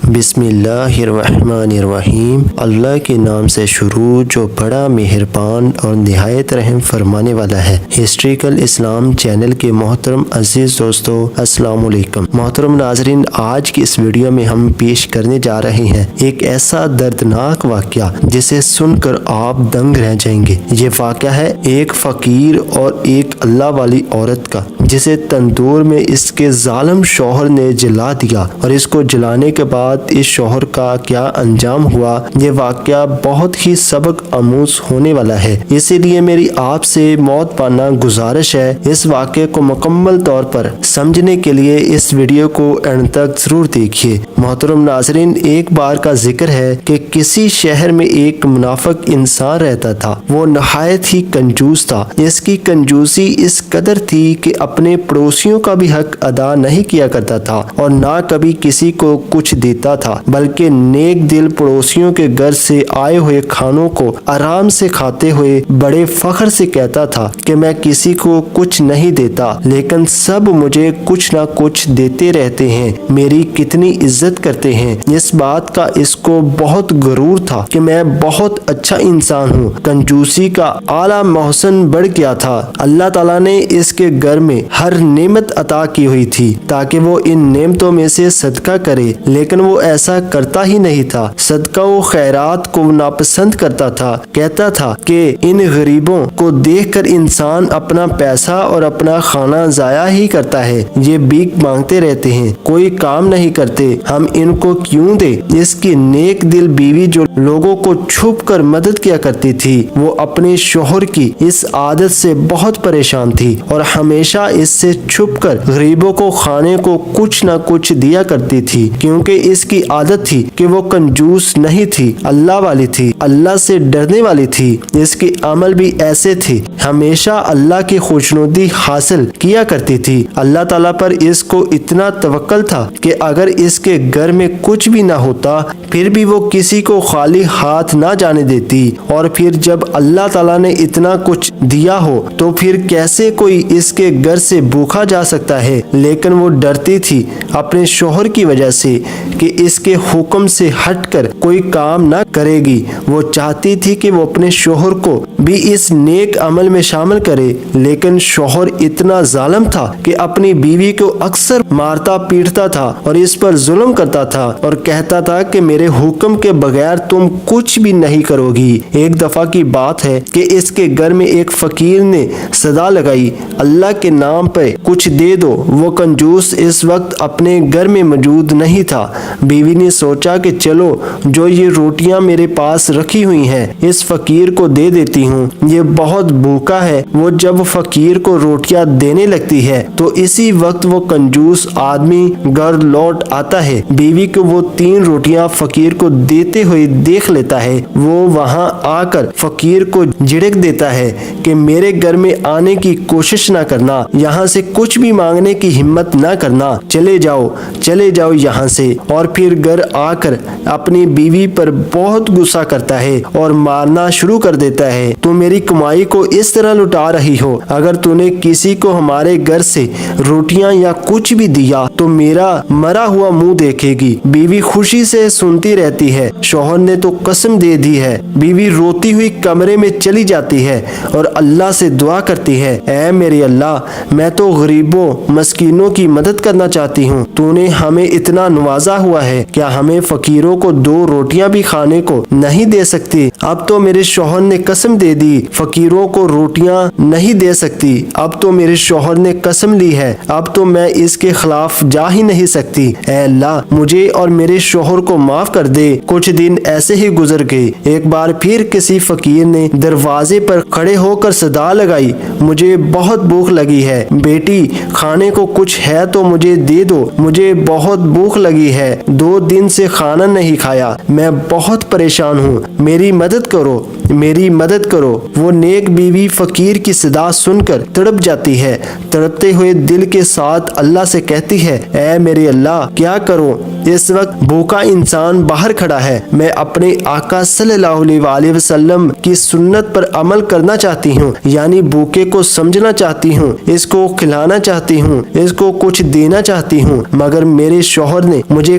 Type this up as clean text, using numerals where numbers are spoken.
بسم اللہ الرحمن الرحیم۔ اللہ کے نام سے شروع جو بڑا مہربان اور نہایت رحم فرمانے والا ہے۔ ہسٹریکل اسلام چینل کے محترم عزیز دوستو، السلام علیکم۔ محترم ناظرین، آج کی اس ویڈیو میں ہم پیش کرنے جا رہے ہیں ایک ایسا دردناک واقعہ جسے سن کر آپ دنگ رہ جائیں گے۔ یہ واقعہ ہے ایک فقیر اور ایک اللہ والی عورت کا، جسے تندور میں اس کے ظالم شوہر نے جلا دیا، اور اس کو جلانے کے بعد اس شوہر کا کیا انجام ہوا، یہ واقعہ بہت ہی سبق آموز ہونے والا ہے۔ اسی لیے میری آپ سے موت پانا گزارش ہے، اس واقعے کو مکمل طور پر سمجھنے کے لیے اس ویڈیو کو اینڈ تک ضرور دیکھیے۔ محترم ناظرین، ایک بار کا ذکر ہے کہ کسی شہر میں ایک منافق انسان رہتا تھا۔ وہ نہایت ہی کنجوس تھا۔ اس کی کنجوسی اس قدر تھی کہ اپنے پڑوسیوں کا بھی حق ادا نہیں کیا کرتا تھا اور نہ کبھی کسی کو کچھ دیتا تھا، بلکہ نیک دل پڑوسیوں کے گھر سے آئے ہوئے کھانوں کو آرام سے کھاتے ہوئے بڑے فخر سے کہتا تھا کہ میں کسی کو کچھ نہیں دیتا، لیکن سب مجھے کچھ نہ کچھ دیتے رہتے ہیں، میری کتنی عزت کرتے ہیں۔ اس بات کا اس کو بہت غرور تھا کہ میں بہت اچھا انسان ہوں۔ کنجوسی کا اعلیٰ محسن بڑھ گیا تھا۔ اللہ تعالیٰ نے اس کے گھر میں ہر نعمت عطا کی ہوئی تھی تاکہ وہ ان نعمتوں میں سے صدقہ کرے، لیکن وہ ایسا کرتا ہی نہیں تھا۔ صدقہ و خیرات کو ناپسند کرتا تھا، کہتا تھا کہ ان غریبوں کو دیکھ کر انسان اپنا پیسہ اور اپنا کھانا ضائع ہی کرتا ہے، یہ بھیک مانگتے رہتے ہیں، کوئی کام نہیں کرتے، ہم ان کو کیوں دیں۔ اس کی نیک دل بیوی جو لوگوں کو چھپ کر مدد کیا کرتی تھی، وہ اپنے شوہر کی اس عادت سے بہت پریشان تھی اور ہمیشہ اس سے چھپ کر غریبوں کو کھانے کو کچھ نہ کچھ دیا کرتی تھی، کیونکہ اس کی عادت تھی کہ وہ کنجوس نہیں تھی، اللہ والی تھی، اللہ سے ڈرنے والی تھی۔ اس کے عمل بھی ایسے تھے، ہمیشہ اللہ کی خوشنودی حاصل کیا کرتی تھی۔ اللہ تعالیٰ پر اس کو اتنا توکل تھا کہ اگر اس کے گھر میں کچھ بھی نہ ہوتا پھر بھی وہ کسی کو خالی ہاتھ نہ جانے دیتی، اور پھر جب اللہ تعالیٰ نے اتنا کچھ دیا ہو تو پھر کیسے کوئی اس کے گھر سے بھوکا جا سکتا ہے۔ لیکن وہ ڈرتی تھی اپنے شوہر کی وجہ سے کہ اس کے حکم سے ہٹ کر کوئی کام نہ کرے گی۔ وہ چاہتی تھی کہ وہ اپنے شوہر کو بھی اس نیک عمل میں شامل کرے، لیکن شوہر اتنا ظالم تھا کہ اپنی بیوی کو اکثر مارتا پیٹتا تھا اور اس پر ظلم کرتا تھا اور کہتا تھا کہ میرے حکم کے بغیر تم کچھ بھی نہیں کرو گی۔ ایک دفعہ کی بات ہے کہ اس کے گھر میں ایک فقیر نے صدا لگائی، اللہ کے نام پہ کچھ دے دو۔ وہ کنجوس اس وقت اپنے گھر میں موجود نہیں تھا۔ بیوی نے سوچا کہ چلو جو یہ روٹیاں میرے پاس رکھی ہوئی ہیں اس فقیر کو دے دیتی ہوں، یہ بہت بھوکا ہے۔ وہ جب فقیر کو روٹیاں دینے لگتی ہے تو اسی وقت وہ کنجوس آدمی گھر لوٹ آتا ہے۔ بیوی کو وہ 3 روٹیاں فقیر کو دیتے ہوئے دیکھ لیتا ہے۔ وہ وہاں آ کر فقیر کو جھڑک دیتا ہے کہ میرے گھر میں آنے کی کوشش نہ کرنا، یہاں سے کچھ بھی مانگنے کی ہمت نہ کرنا، چلے جاؤ یہاں سے۔ اور پھر گھر آ کر اپنی بیوی پر بہت غصہ کرتا ہے اور مارنا شروع کر دیتا ہے۔ تو میری کمائی کو اس طرح لٹا رہی ہو، اگر تو نے کسی کو ہمارے گھر سے روٹیاں یا کچھ بھی دیا تو میرا مرا ہوا منہ دیکھے گی۔ بیوی خوشی سے سنتی رہتی ہے، شوہر نے تو قسم دے دی ہے۔ بیوی روتی ہوئی کمرے میں چلی جاتی ہے اور اللہ سے دعا کرتی ہے، اے میرے اللہ، میں تو غریبوں مسکینوں کی مدد کرنا چاہتی ہوں، تو نے ہمیں اتنا نوازا ہوا ہے، کیا ہمیں فقیروں کو 2 روٹیاں بھی کھانے کو نہیں دے سکتی؟ اب تو میرے شوہر نے قسم دے دی فقیروں کو روٹیاں نہیں دے سکتی، اب تو میرے شوہر نے قسم لی ہے، اب تو میں اس کے خلاف جا ہی نہیں سکتی۔ اے اللہ، مجھے اور میرے شوہر کو معاف کر دے۔ کچھ دن ایسے ہی گزر گئے۔ ایک بار پھر کسی فقیر نے دروازے پر کھڑے ہو کر صدا لگائی، مجھے بہت بھوک لگی ہے، بیٹی کھانے کو کچھ ہے تو مجھے دے دو، مجھے بہت بھوک لگی ہے، 2 دن سے کھانا نہیں کھایا، میں بہت پریشان ہوں، میری مدد کرو۔ وہ نیک بیوی فقیر کی صدا سن کر تڑپ جاتی ہے، تڑپتے ہوئے دل کے ساتھ اللہ سے کہتی ہے، اے میرے اللہ، کیا کروں؟ اس وقت بھوکا انسان باہر کھڑا ہے، میں اپنے آقا صلی اللہ علیہ وسلم کی سنت پر عمل کرنا چاہتی ہوں، یعنی بھوکے کو سمجھنا چاہتی ہوں، اس کو کھلانا چاہتی ہوں، اس کو کچھ دینا چاہتی ہوں، مگر میرے شوہر نے مجھے